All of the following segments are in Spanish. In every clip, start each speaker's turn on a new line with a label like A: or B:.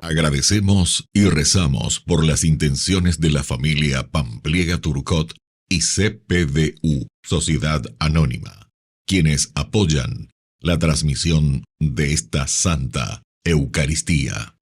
A: Agradecemos y rezamos por las intenciones de la familia Pampliega Turcot y CPDU, Sociedad Anónima, quienes apoyan la transmisión de esta Santa Eucaristía.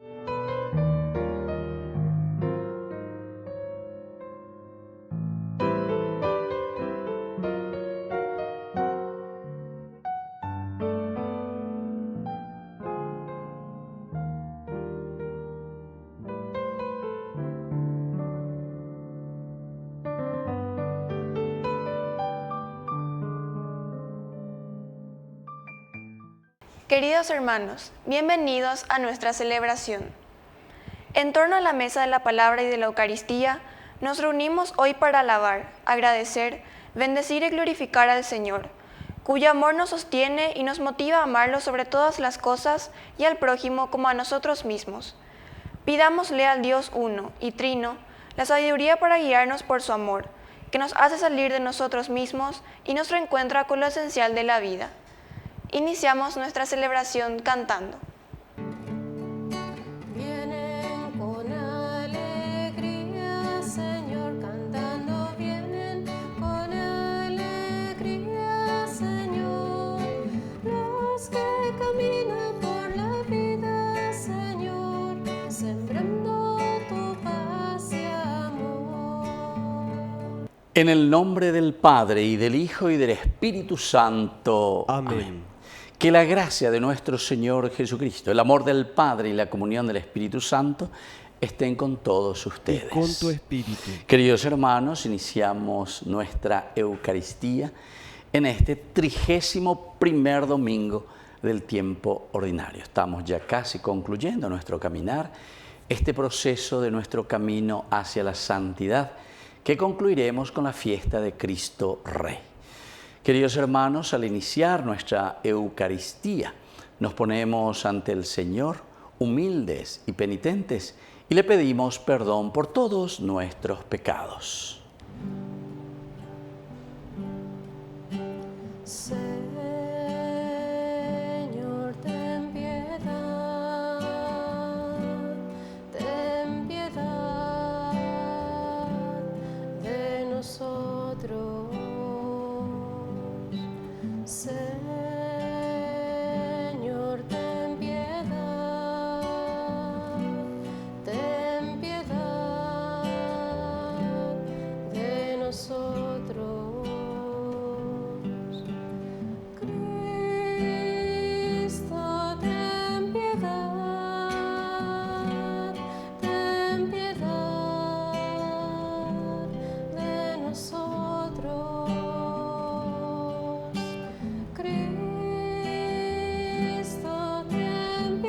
B: Queridos hermanos, bienvenidos a nuestra celebración. En torno a la mesa de la palabra y de la Eucaristía, nos reunimos hoy para alabar, agradecer, bendecir y glorificar al Señor, cuyo amor nos sostiene y nos motiva a amarlo sobre todas las cosas y al prójimo como a nosotros mismos. Pidámosle al Dios uno y trino la sabiduría para guiarnos por su amor, que nos hace salir de nosotros mismos y nos reencuentra con lo esencial de la vida. Iniciamos nuestra celebración cantando.
C: Vienen con alegría, Señor, cantando. Vienen con alegría, Señor, los que caminan por la vida, Señor, sembrando tu paz y amor.
D: En el nombre del Padre, y del Hijo, y del Espíritu Santo.
E: Amén.
D: Que la gracia de nuestro Señor Jesucristo, el amor del Padre y la comunión del Espíritu Santo estén con todos ustedes.
E: Y con tu espíritu.
D: Queridos hermanos, iniciamos nuestra Eucaristía en este 31º domingo del tiempo ordinario. Estamos ya casi concluyendo nuestro caminar, este proceso de nuestro camino hacia la santidad, que concluiremos con la fiesta de Cristo Rey. Queridos hermanos, al iniciar nuestra Eucaristía, nos ponemos ante el Señor humildes y penitentes y le pedimos perdón por todos nuestros pecados.
C: Señor, ten piedad de nosotros. Señor, ten piedad de nosotros. Cristo, ten piedad de nosotros. Cristo, ten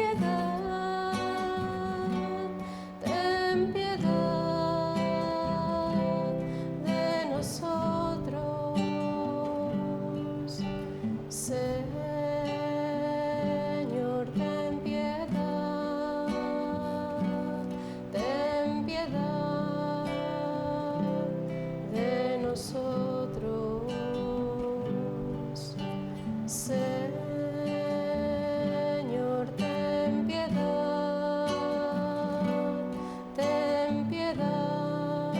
C: piedad de nosotros. Señor, ten piedad de nosotros. Señor, ten piedad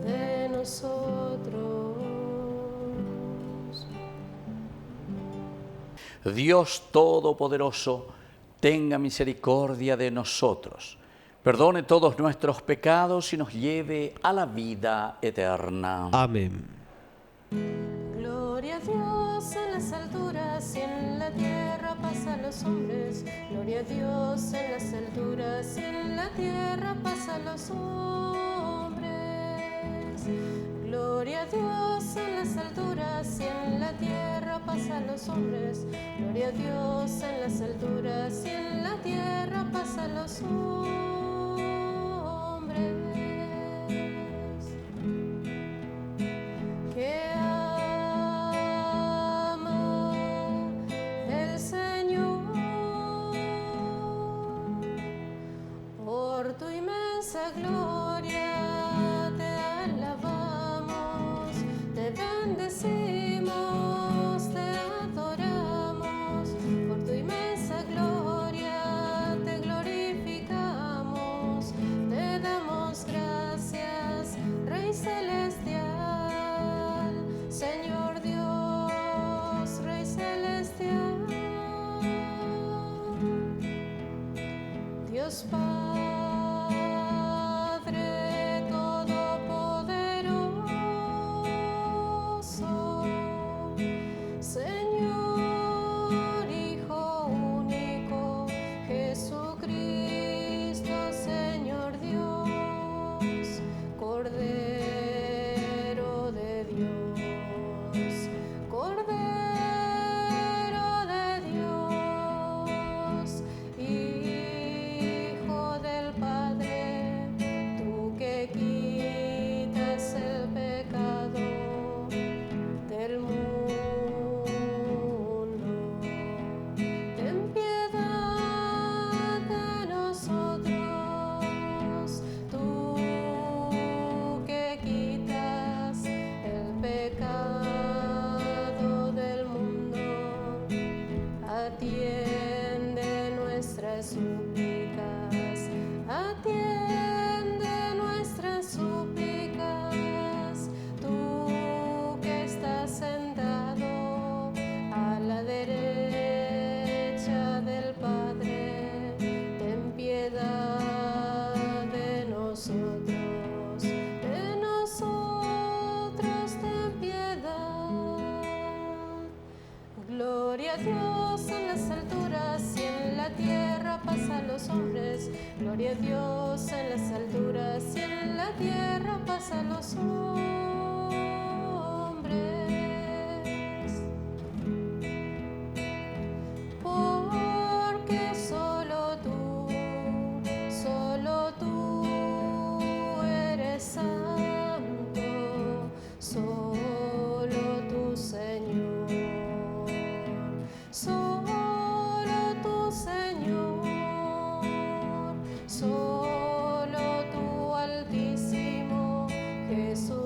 C: de nosotros.
D: Dios Todopoderoso, tenga misericordia de nosotros, perdone todos nuestros pecados y nos lleve a la vida eterna.
E: Amén.
C: Gloria a Dios en las alturas y en la tierra paz a los hombres. Gloria a Dios en las alturas y en la tierra paz a los hombres. Gloria a Dios en las alturas y en la tierra paz a los hombres. Gloria a Dios en las alturas y en la tierra paz a los hombres. Que ama el Señor, por tu inmensa gloria te alabamos, te bendecimos, te adoramos, por tu inmensa gloria te glorificamos. tierra pasan los hombres, porque solo tú eres santo, solo tú, Señor, solo tú, Señor, solo tú, Altísimo Jesucristo,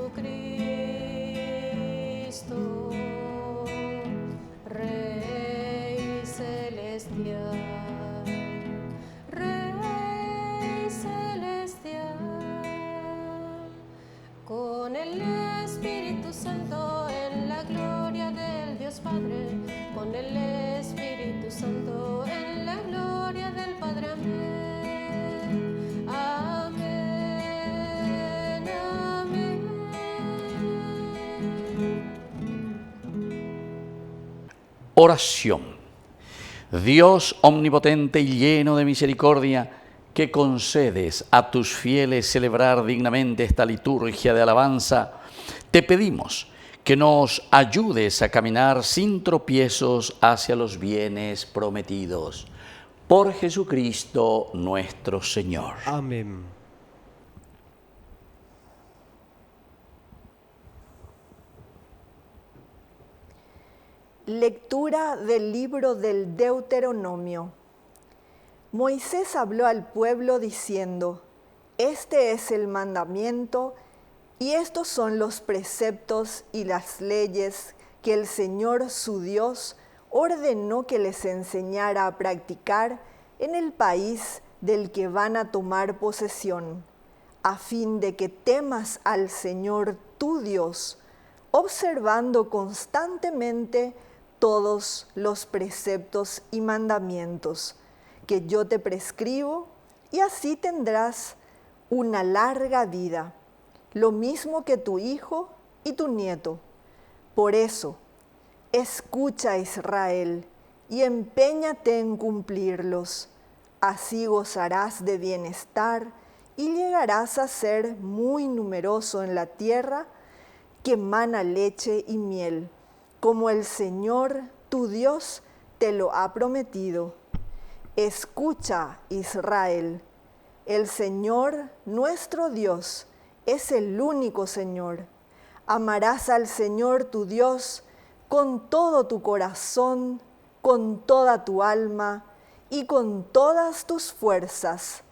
C: Rey celestial, Rey celestial, con el Espíritu Santo en la gloria del Dios Padre, con el Espíritu Santo en la gloria del Padre. Amén. Amén. Amén.
D: Oración. Dios omnipotente y lleno de misericordia, que concedes a tus fieles celebrar dignamente esta liturgia de alabanza, te pedimos que nos ayudes a caminar sin tropiezos hacia los bienes prometidos. Por Jesucristo nuestro Señor.
E: Amén.
F: Lectura del libro del Deuteronomio. Moisés habló al pueblo diciendo: Este es el mandamiento y estos son los preceptos y las leyes que el Señor su Dios ordenó que les enseñara a practicar en el país del que van a tomar posesión, a fin de que temas al Señor tu Dios, observando constantemente todos los preceptos y mandamientos que yo te prescribo, y así tendrás una larga vida, lo mismo que tu hijo y tu nieto. Por eso, escucha, Israel, y empeñate en cumplirlos. Así gozarás de bienestar y llegarás a ser muy numeroso en la tierra que mana leche y miel, como el Señor tu Dios te lo ha prometido. Escucha, Israel, el Señor nuestro Dios es el único Señor. Amarás al Señor tu Dios con todo tu corazón, con toda tu alma y con todas tus fuerzas.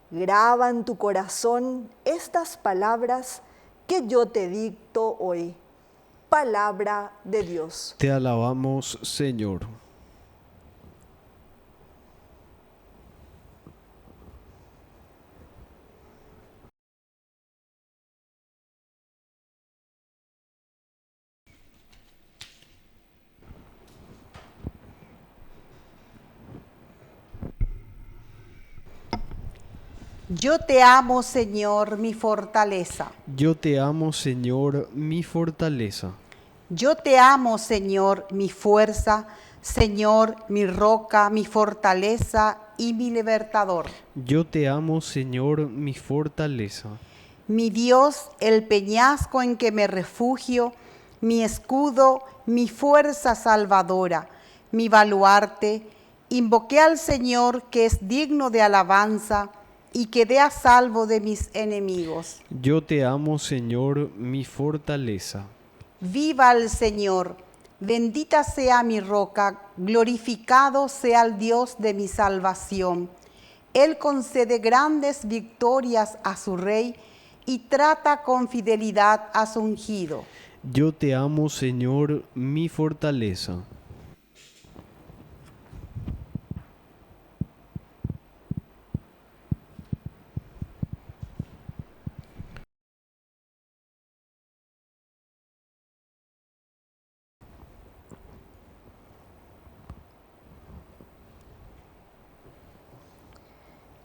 F: Graba en tu corazón estas palabras que yo te dicto hoy. Palabra de Dios.
E: Te alabamos, Señor.
G: Yo te amo, Señor, mi fortaleza.
E: Yo te amo, Señor, mi fortaleza.
G: Yo te amo, Señor, mi fuerza, Señor, mi roca, mi fortaleza y mi libertador.
E: Yo te amo, Señor, mi fortaleza.
G: Mi Dios, el peñasco en que me refugio, mi escudo, mi fuerza salvadora, mi baluarte. Invoqué al Señor, que es digno de alabanza, y quedé a salvo de mis enemigos.
E: Yo te amo, Señor, mi fortaleza.
G: Viva el Señor, bendita sea mi roca, glorificado sea el Dios de mi salvación. Él concede grandes victorias a su rey y trata con fidelidad a su ungido.
E: Yo te amo, Señor, mi fortaleza.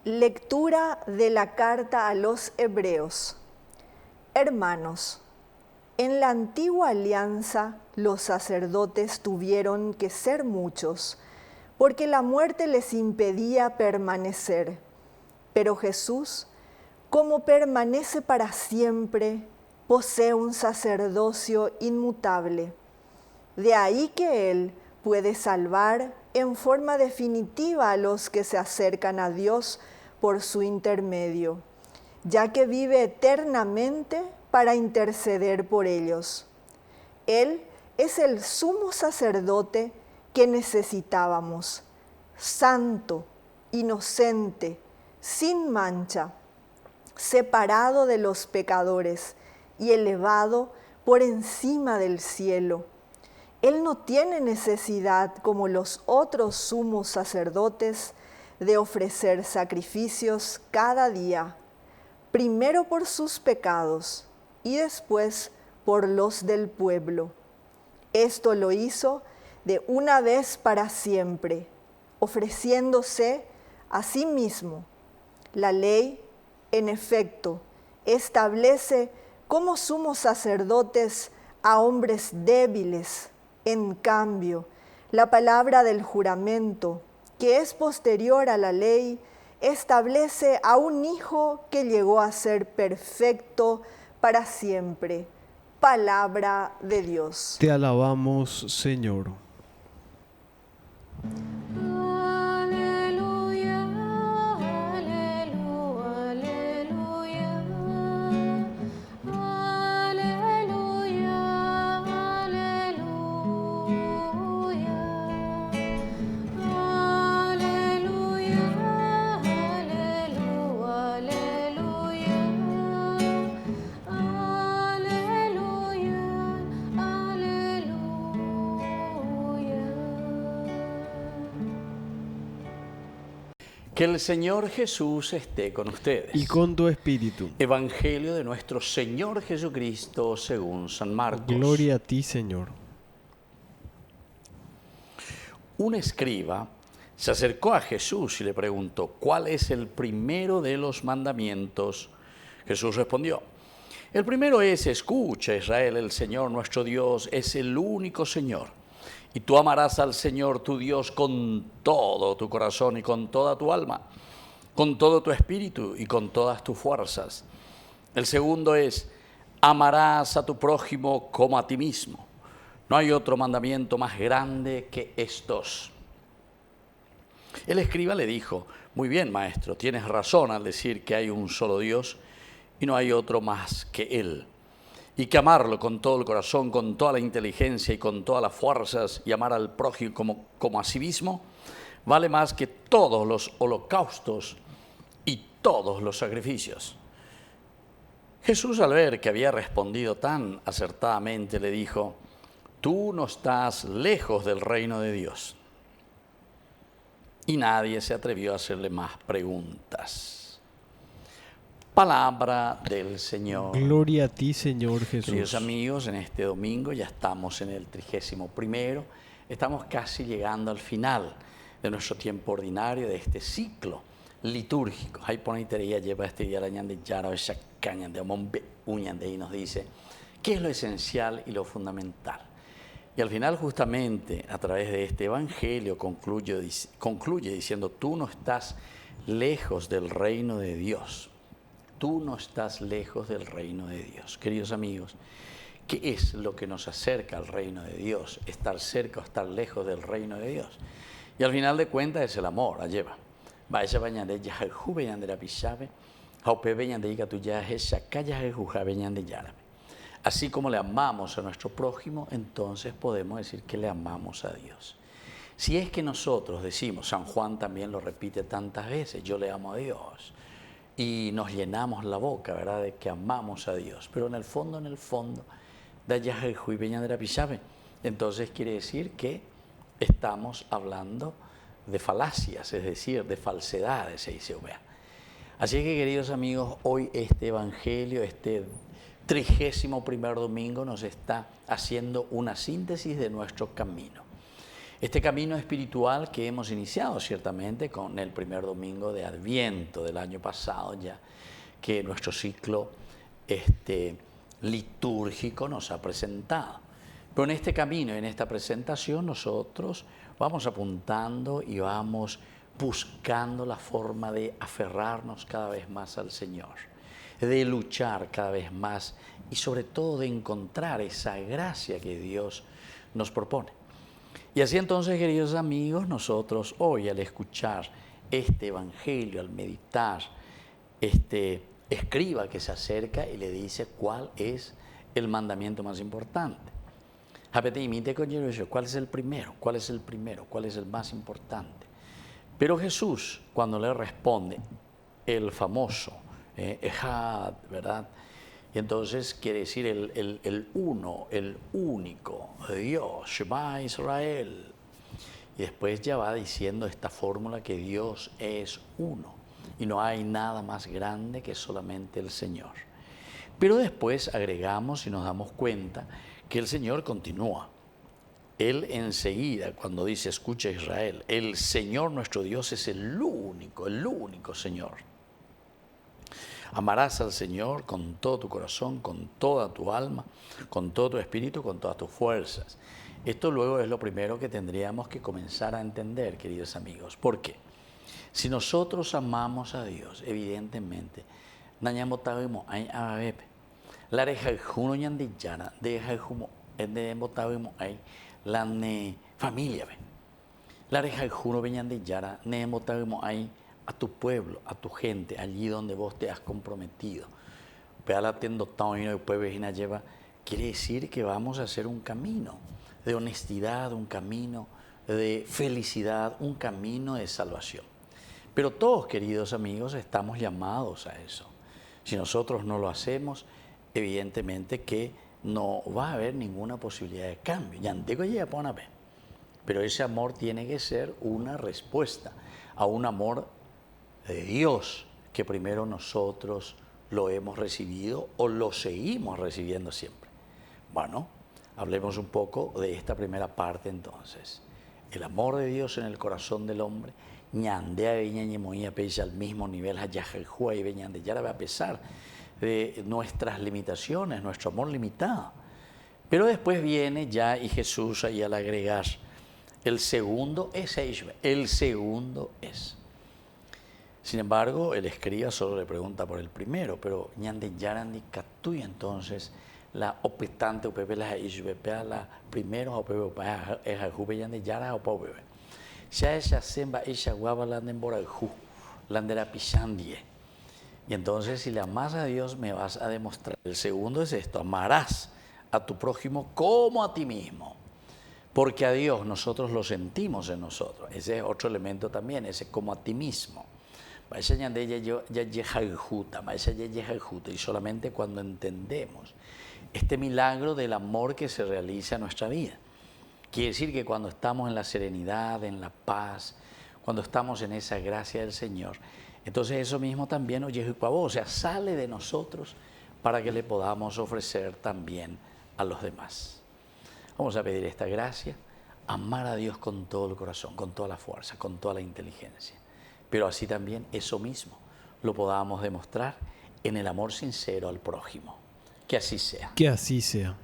F: Lectura de la carta a los Hebreos. Hermanos, en la antigua alianza los sacerdotes tuvieron que ser muchos, porque la muerte les impedía permanecer. Pero Jesús, como permanece para siempre, posee un sacerdocio inmutable. De ahí que Él puede salvar en forma definitiva a los que se acercan a Dios por su intermedio, ya que vive eternamente para interceder por ellos. Él es el sumo sacerdote que necesitábamos, santo, inocente, sin mancha, separado de los pecadores y elevado por encima del cielo. Él no tiene necesidad, como los otros sumos sacerdotes, de ofrecer sacrificios cada día, primero por sus pecados y después por los del pueblo. Esto lo hizo de una vez para siempre, ofreciéndose a sí mismo. La ley, en efecto, establece como sumos sacerdotes a hombres débiles. En cambio, la palabra del juramento, que es posterior a la ley, establece a un hijo que llegó a ser perfecto para siempre. Palabra de Dios.
E: Te alabamos, Señor.
C: Aleluya, aleluya, aleluya, aleluya, aleluya,
D: Que el Señor Jesús esté con ustedes.
E: Y con tu espíritu.
D: Evangelio de nuestro Señor Jesucristo según San Marcos.
E: Gloria a ti, Señor.
D: Un escriba se acercó a Jesús y le preguntó, ¿cuál es el primero de los mandamientos? Jesús respondió, el primero es, escucha Israel, el Señor nuestro Dios es el único Señor. Y tú amarás al Señor tu Dios con todo tu corazón y con toda tu alma, con todo tu espíritu y con todas tus fuerzas. El segundo es, amarás a tu prójimo como a ti mismo. No hay otro mandamiento más grande que estos. El escriba le dijo, muy bien, maestro, tienes razón al decir que hay un solo Dios y no hay otro más que Él. Y que amarlo con todo el corazón, con toda la inteligencia y con todas las fuerzas y amar al prójimo como a sí mismo, vale más que todos los holocaustos y todos los sacrificios. Jesús, al ver que había respondido tan acertadamente, le dijo, tú no estás lejos del reino de Dios. Y nadie se atrevió a hacerle más preguntas. Palabra del Señor.
E: Gloria a ti, Señor Jesús.
D: Queridos amigos, en este domingo ya estamos en el 31º, estamos casi llegando al final de nuestro tiempo ordinario, de este ciclo litúrgico. Hay poneitería lleva este día de Yara o Shakanyan de Omombe Uñan y nos dice qué es lo esencial y lo fundamental. Y al final, justamente, a través de este evangelio concluye diciendo, tú no estás lejos del reino de Dios. Tú no estás lejos del reino de Dios. Queridos amigos, ¿qué es lo que nos acerca al reino de Dios? ¿Estar cerca o estar lejos del reino de Dios? Y al final de cuentas es el amor, alleva. Vaya bañande ya juve de la pichave, haupe beñande diga tu ya esa calla juja beñande yárabe. Así como le amamos a nuestro prójimo, entonces podemos decir que le amamos a Dios. Si es que nosotros decimos, San Juan también lo repite tantas veces, yo le amo a Dios. Y nos llenamos la boca, ¿verdad?, de que amamos a Dios. Pero en el fondo, entonces quiere decir que estamos hablando de falacias, es decir, de falsedades, se dice. Así que, queridos amigos, hoy este evangelio, este 31º domingo, nos está haciendo una síntesis de nuestro camino. Este camino espiritual que hemos iniciado ciertamente con el primer domingo de Adviento del año pasado, ya que nuestro ciclo litúrgico nos ha presentado. Pero en este camino, en esta presentación, nosotros vamos apuntando y vamos buscando la forma de aferrarnos cada vez más al Señor. de luchar cada vez más y sobre todo de encontrar esa gracia que Dios nos propone. Y así entonces, queridos amigos, nosotros hoy al escuchar este Evangelio, al meditar, este escriba que se acerca y le dice cuál es el mandamiento más importante. ¿Cuál es el primero? ¿Cuál es el primero? ¿Cuál es el más importante? Pero Jesús, cuando le responde el famoso Ejad, ¿verdad? Y entonces quiere decir el uno, el único, Dios, Shema Israel. Y después ya va diciendo esta fórmula que Dios es uno y no hay nada más grande que solamente el Señor. Pero después agregamos y nos damos cuenta que el Señor continúa. Él enseguida, cuando dice, escucha Israel, el Señor nuestro Dios es el único Señor. Amarás al Señor con todo tu corazón, con toda tu alma, con todo tu espíritu, con todas tus fuerzas. Esto luego es lo primero que tendríamos que comenzar a entender, queridos amigos. ¿Por qué? Si nosotros amamos a Dios, evidentemente, la familia, a tu pueblo, a tu gente, allí donde vos te has comprometido. Quiere decir que vamos a hacer un camino de honestidad, un camino de felicidad, un camino de salvación. Pero todos, queridos amigos, estamos llamados a eso. Si nosotros no lo hacemos, evidentemente que no va a haber ninguna posibilidad de cambio. Pero ese amor tiene que ser una respuesta a un amor de Dios que primero nosotros lo hemos recibido o lo seguimos recibiendo siempre. Bueno, hablemos un poco de esta primera parte entonces. El amor de Dios en el corazón del hombre, al mismo nivel, a pesar de nuestras limitaciones, nuestro amor limitado. Pero después viene ya y Jesús ahí al agregar, el segundo es. Sin embargo, el escriba solo le pregunta por el primero, pero entonces la opetante la primero y entonces si le amas a Dios me vas a demostrar. El segundo es esto, amarás a tu prójimo como a ti mismo. Porque a Dios nosotros lo sentimos en nosotros. Ese es otro elemento también, ese como a ti mismo. Y solamente cuando entendemos este milagro del amor que se realiza en nuestra vida. Quiere decir que cuando estamos en la serenidad, en la paz, cuando estamos en esa gracia del Señor, entonces eso mismo también, o sea, sale de nosotros para que le podamos ofrecer también a los demás. Vamos a pedir esta gracia, amar a Dios con todo el corazón, con toda la fuerza, con toda la inteligencia. Pero así también eso mismo lo podamos demostrar en el amor sincero al prójimo. Que así sea.
E: Que así sea.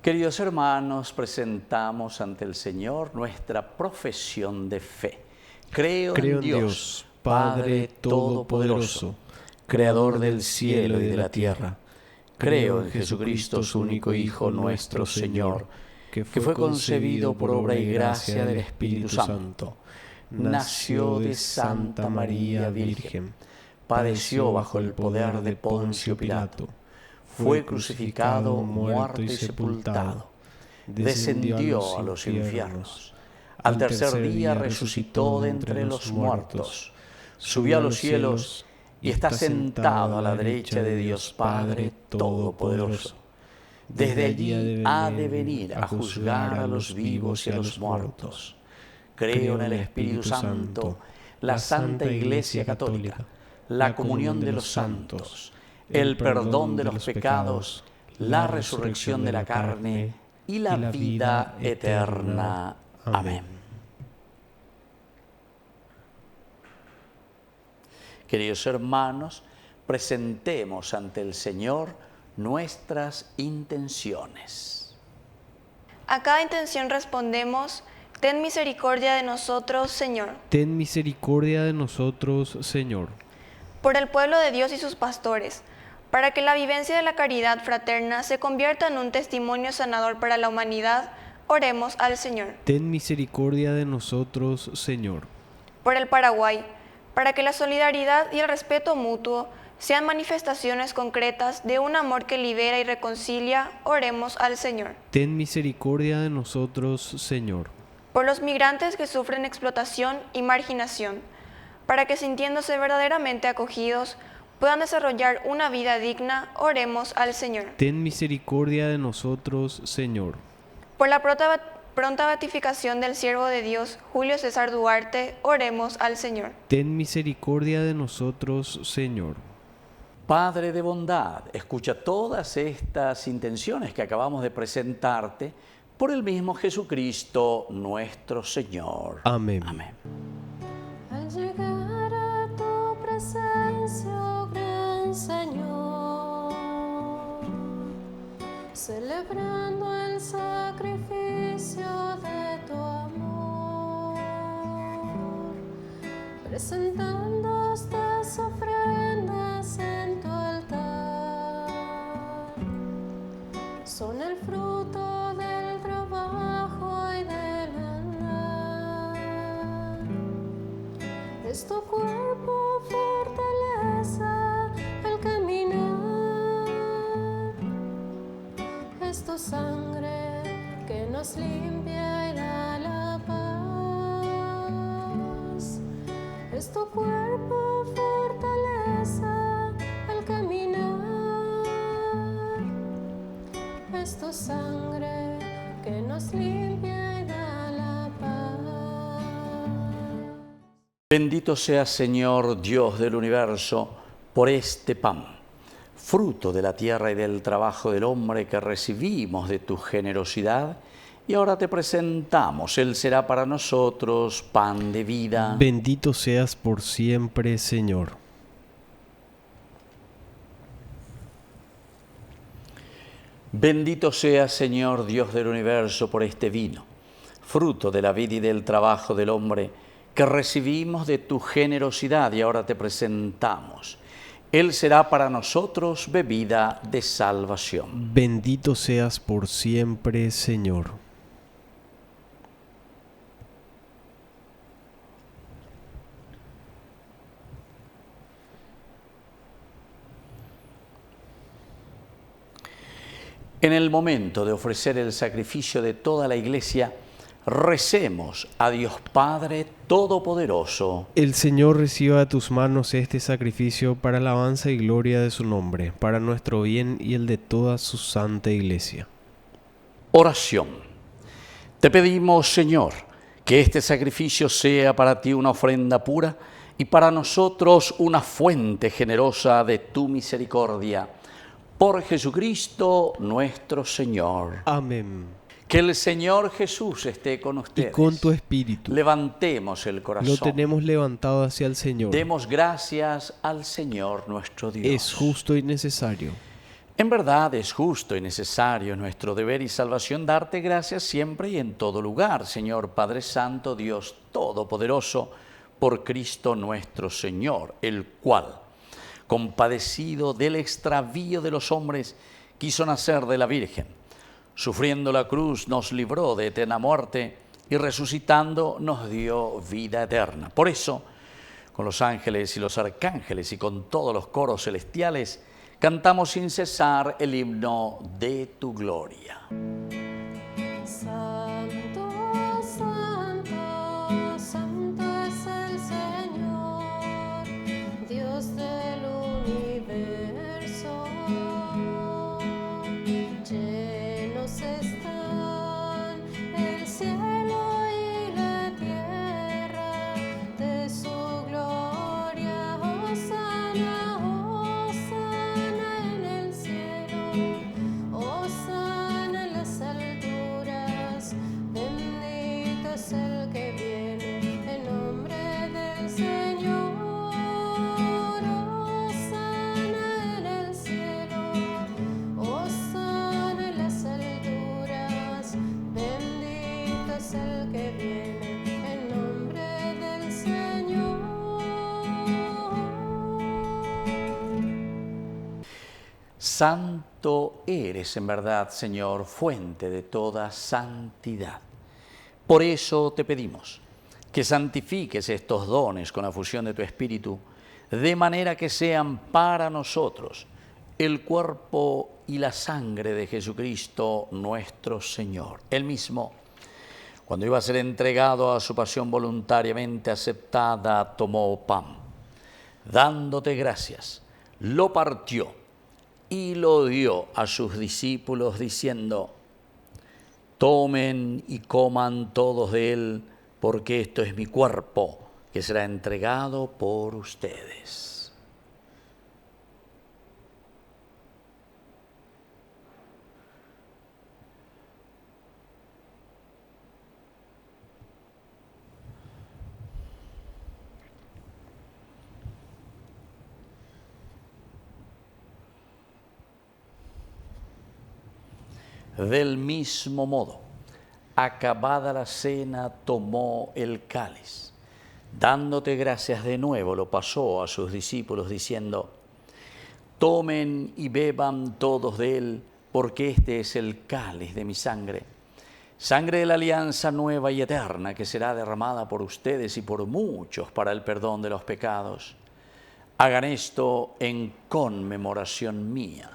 D: Queridos hermanos, presentamos ante el Señor nuestra profesión de fe. Creo en Dios, Padre Todopoderoso, Creador del cielo y de la tierra. Creo en Jesucristo, su único Hijo, nuestro Señor, que fue concebido por obra y gracia del Espíritu Santo. Nació de Santa María Virgen, padeció bajo el poder de Poncio Pilato, fue crucificado, muerto y sepultado, descendió a los infiernos, al tercer día resucitó de entre los muertos, subió a los cielos y está sentado a la derecha de Dios Padre Todopoderoso. Desde allí ha de venir a juzgar a los vivos y a los muertos. Creo en el Espíritu Santo, la Santa Iglesia Católica, la comunión de los santos, el perdón de los pecados, la resurrección de la carne y la vida eterna. Amén. Queridos hermanos, presentemos ante el Señor nuestras intenciones.
B: A cada intención respondemos, Ten misericordia de nosotros, Señor.
E: Ten misericordia de nosotros, Señor.
B: Por el pueblo de Dios y sus pastores, para que la vivencia de la caridad fraterna se convierta en un testimonio sanador para la humanidad, oremos al Señor.
E: Ten misericordia de nosotros, Señor.
B: Por el Paraguay, para que la solidaridad y el respeto mutuo sean manifestaciones concretas de un amor que libera y reconcilia, oremos al Señor.
E: Ten misericordia de nosotros, Señor.
B: Por los migrantes que sufren explotación y marginación, para que sintiéndose verdaderamente acogidos, puedan desarrollar una vida digna, oremos al Señor.
E: Ten misericordia de nosotros, Señor.
B: Por la pronta beatificación del siervo de Dios, Julio César Duarte, oremos al Señor.
E: Ten misericordia de nosotros, Señor.
D: Padre de bondad, escucha todas estas intenciones que acabamos de presentarte por el mismo Jesucristo nuestro Señor.
E: Amén.
D: Amén.
C: Al llegar a tu presencia, oh gran Señor, celebrando el sacrificio de tu amor, presentando estas ofrendas en tu altar, son el fruto del trabajo y del andar. Es tu cuerpo fortaleza al caminar, es tu sangre que nos limpia y da la paz. Es tu cuerpo fortaleza al caminar, es tu sangre que nos limpia y da la paz.
D: Bendito seas, Señor, Dios del universo, por este pan, fruto de la tierra y del trabajo del hombre que recibimos de tu generosidad, y ahora te presentamos. Él será para nosotros pan de vida.
E: Bendito seas por siempre, Señor.
D: Bendito seas, Señor, Dios del universo, por este vino, fruto de la vida y del trabajo del hombre, que recibimos de tu generosidad y ahora te presentamos. Él será para nosotros bebida de salvación.
E: Bendito seas por siempre, Señor.
D: En el momento de ofrecer el sacrificio de toda la Iglesia, recemos a Dios Padre Todopoderoso.
E: El Señor reciba de tus manos este sacrificio para alabanza y gloria de su nombre, para nuestro bien y el de toda su santa Iglesia.
D: Oración. Te pedimos, Señor, que este sacrificio sea para ti una ofrenda pura y para nosotros una fuente generosa de tu misericordia. Por Jesucristo nuestro Señor.
E: Amén.
D: Que el Señor Jesús esté con ustedes.
E: Y con tu espíritu.
D: Levantemos el corazón.
E: Lo tenemos levantado hacia el Señor.
D: Demos gracias al Señor nuestro Dios.
E: Es justo y necesario.
D: En verdad es justo y necesario, nuestro deber y salvación, darte gracias siempre y en todo lugar, Señor Padre Santo, Dios Todopoderoso, por Cristo nuestro Señor, el cual, compadecido del extravío de los hombres, quiso nacer de la Virgen. Sufriendo la cruz nos libró de eterna muerte y resucitando nos dio vida eterna. Por eso, con los ángeles y los arcángeles y con todos los coros celestiales, cantamos sin cesar el himno de tu gloria.
C: Santo, santo, santo es el Señor, Dios del universo. Llenos están el cielo y la tierra de su gloria. Hosana, hosana en el cielo, hosana en las
D: Santo eres en verdad, Señor, fuente de toda santidad. Por eso te pedimos que santifiques estos dones con la fusión de tu Espíritu, de manera que sean para nosotros el cuerpo y la sangre de Jesucristo nuestro Señor. Él mismo, cuando iba a ser entregado a su pasión voluntariamente aceptada, tomó pan. Dándote gracias, lo partió y lo dio a sus discípulos diciendo: tomen y coman todos de él, porque esto es mi cuerpo, que será entregado por ustedes. Del mismo modo, acabada la cena, tomó el cáliz. Dándote gracias de nuevo, lo pasó a sus discípulos diciendo: tomen y beban todos de él, porque este es el cáliz de mi sangre, sangre de la alianza nueva y eterna, que será derramada por ustedes y por muchos para el perdón de los pecados. Hagan esto en conmemoración mía.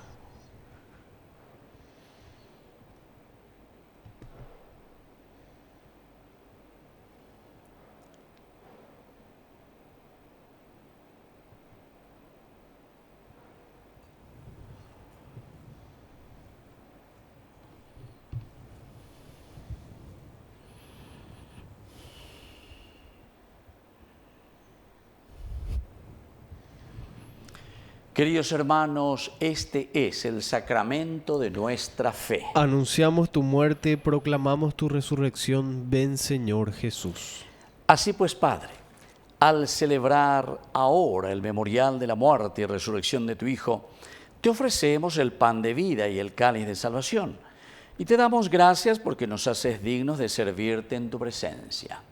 D: Queridos hermanos, este es el sacramento de nuestra fe.
E: Anunciamos tu muerte, proclamamos tu resurrección. Ven, Señor Jesús.
D: Así pues, Padre, al celebrar ahora el memorial de la muerte y resurrección de tu Hijo, te ofrecemos el pan de vida y el cáliz de salvación, y te damos gracias porque nos haces dignos de servirte en tu presencia.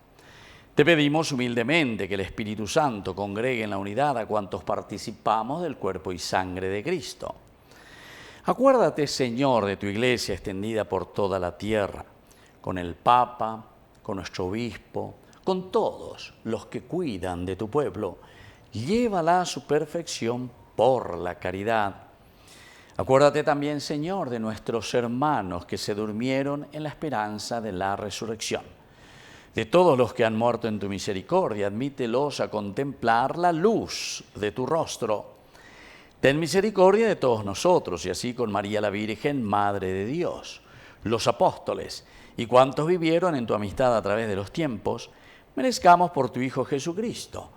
D: Te pedimos humildemente que el Espíritu Santo congregue en la unidad a cuantos participamos del cuerpo y sangre de Cristo. Acuérdate, Señor, de tu iglesia extendida por toda la tierra, con el Papa, con nuestro obispo, con todos los que cuidan de tu pueblo. Llévala a su perfección por la caridad. Acuérdate también, Señor, de nuestros hermanos que se durmieron en la esperanza de la resurrección. De todos los que han muerto en tu misericordia, admítelos a contemplar la luz de tu rostro. Ten misericordia de todos nosotros, y así con María la Virgen, Madre de Dios, los apóstoles y cuantos vivieron en tu amistad a través de los tiempos, merezcamos por tu Hijo Jesucristo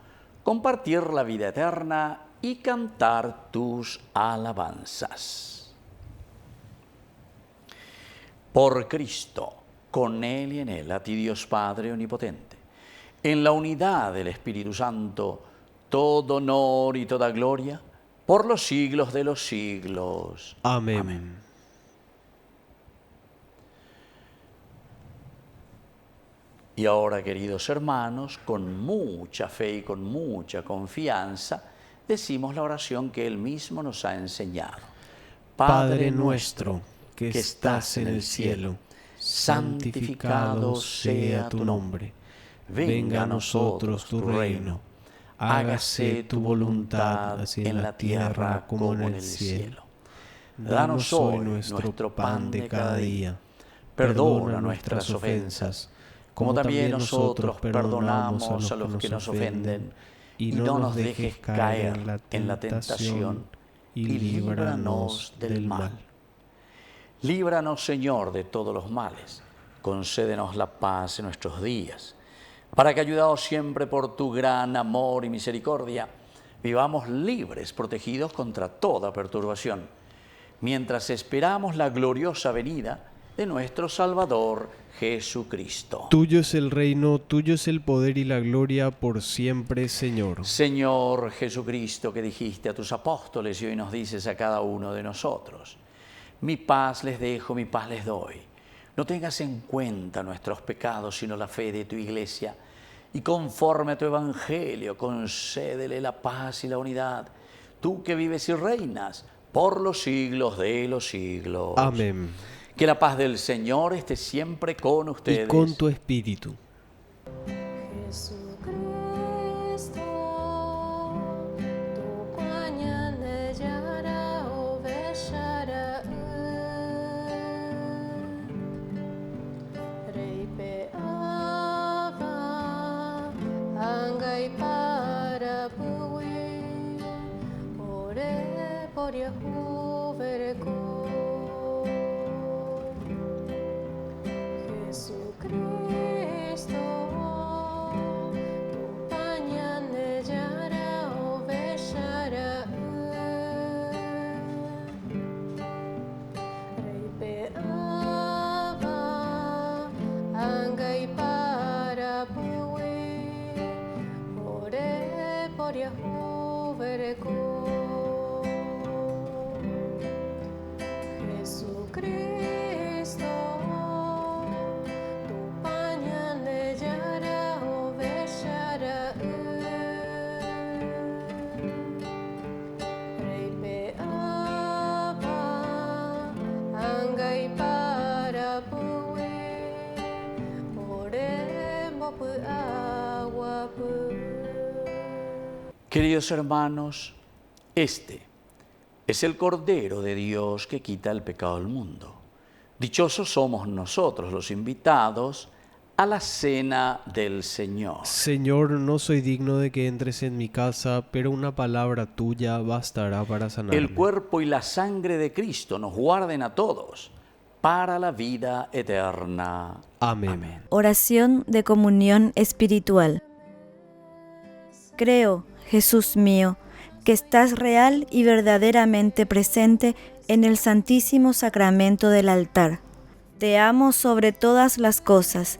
D: compartir la vida eterna y cantar tus alabanzas. Por Cristo, con Él y en Él, a ti Dios Padre Omnipotente, en la unidad del Espíritu Santo, todo honor y toda gloria, por los siglos de los siglos.
E: Amén.
D: Amén. Y ahora, queridos hermanos, con mucha fe y con mucha confianza, decimos la oración que Él mismo nos ha enseñado.
E: Padre nuestro, que estás en el cielo, santificado sea tu nombre. Venga a nosotros tu reino. Hágase tu voluntad, así en la tierra como en el cielo. Danos hoy nuestro pan de cada día. Perdona nuestras ofensas, como también nosotros perdonamos a los que nos ofenden. Y no nos dejes caer en la tentación, y líbranos del mal.
D: Líbranos, Señor, de todos los males. Concédenos la paz en nuestros días, para que, ayudados siempre por tu gran amor y misericordia, vivamos libres, protegidos contra toda perturbación, mientras esperamos la gloriosa venida de nuestro Salvador Jesucristo.
E: Tuyo es el reino, tuyo es el poder y la gloria por siempre, Señor.
D: Señor Jesucristo, que dijiste a tus apóstoles y hoy nos dices a cada uno de nosotros: mi paz les dejo, mi paz les doy. No tengas en cuenta nuestros pecados, sino la fe de tu iglesia. Y conforme a tu evangelio, concédele la paz y la unidad. Tú que vives y reinas por los siglos de los siglos.
E: Amén.
D: Que la paz del Señor esté siempre con ustedes.
E: Y con tu espíritu.
C: Jesucristo, tu pañane yara oveshara Reipe ava angai para pui ore por Yahu vereko Jesucristo, tu pañane yara oveshara Reipe ava angai para pui ore por Yahu vereko Jesucristo, tu pañane yara oveshara Reipe ava angai para pui ore mopu agua pu.
D: Queridos hermanos, este es el Cordero de Dios que quita el pecado del mundo. Dichosos somos nosotros los invitados a la cena del Señor.
E: Señor, no soy digno de que entres en mi casa, pero una palabra tuya bastará para sanarme.
D: El cuerpo y la sangre de Cristo nos guarden a todos para la vida eterna.
E: Amén.
H: Oración de comunión espiritual. Creo, Jesús mío, que estás real y verdaderamente presente en el Santísimo Sacramento del altar. Te amo sobre todas las cosas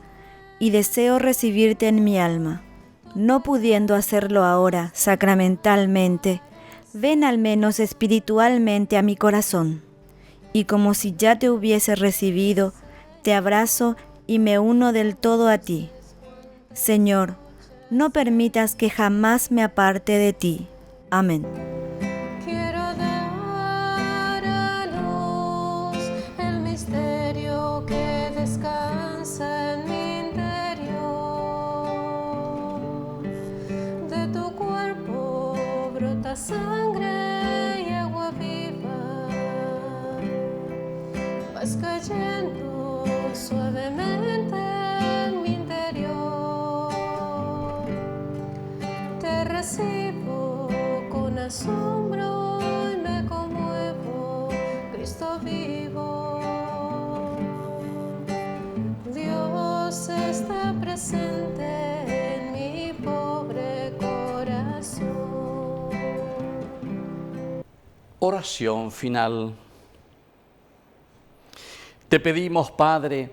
H: y deseo recibirte en mi alma. No pudiendo hacerlo ahora sacramentalmente, ven al menos espiritualmente a mi corazón. Y como si ya te hubiese recibido, te abrazo y me uno del todo a ti. Señor, no permitas que jamás me aparte de ti. Amén.
C: Quiero dar a luz el misterio que descansa en mi interior. De tu cuerpo brota sangre y agua viva. Vas cayendo suavemente en mi interior. Te recibo con asombro y me conmuevo, Cristo vivo. Dios está presente en mi pobre corazón.
D: Oración final. Te pedimos, Padre,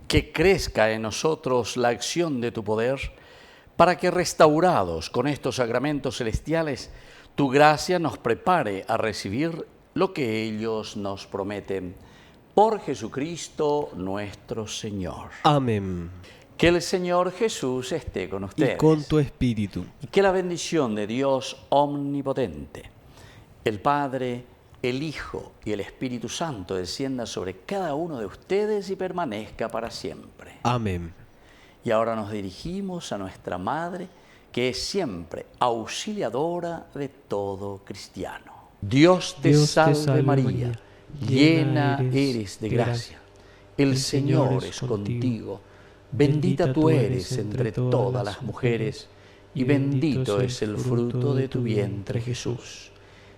D: que crezca en nosotros la acción de tu poder, para que restaurados con estos sacramentos celestiales, tu gracia nos prepare a recibir lo que ellos nos prometen. Por Jesucristo nuestro Señor.
E: Amén.
D: Que el Señor Jesús esté con ustedes.
E: Y con tu espíritu.
D: Y que la bendición de Dios omnipotente, el Padre, el Hijo y el Espíritu Santo descienda sobre cada uno de ustedes y permanezca para siempre.
E: Amén.
D: Y ahora nos dirigimos a nuestra Madre, que es siempre auxiliadora de todo cristiano. Dios te salve María, llena eres de gracia. El Señor es contigo. Bendita tú eres entre todas las mujeres, y bendito es el fruto de tu vientre Jesús.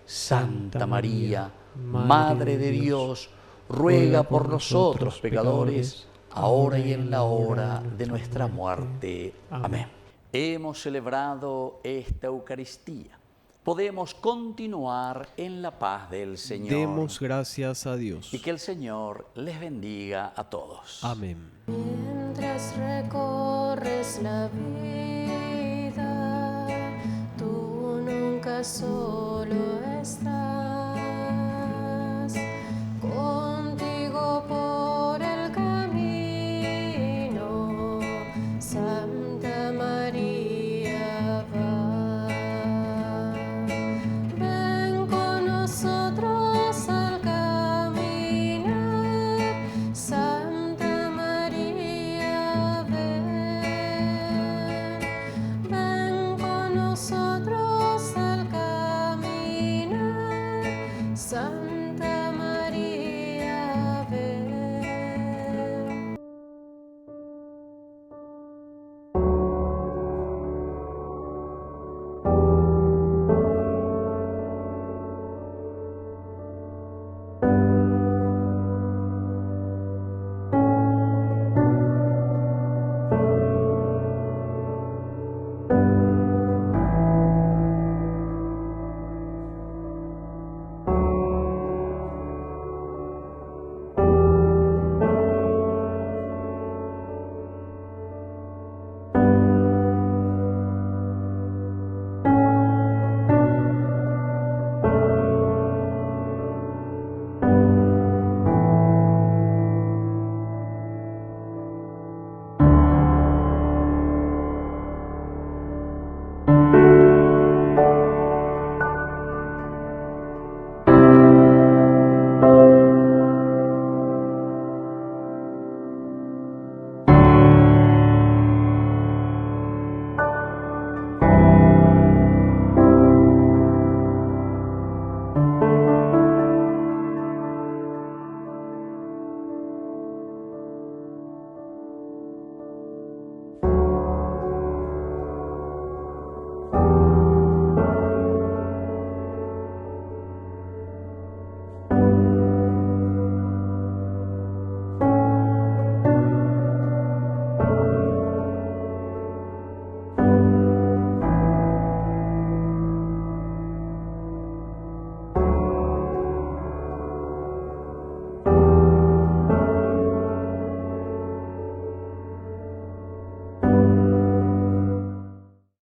D: Santa María, Madre de Dios, ruega por nosotros pecadores, ahora y en la hora de nuestra muerte. Amén. Hemos celebrado esta Eucaristía. Podemos continuar en la paz del Señor.
E: Demos gracias a Dios.
D: Y que el Señor les bendiga a todos.
E: Amén.
C: Mientras recorres la vida, tú nunca solo estás. Contigo por el camino, Santa María va. Ven con nosotros nosotros.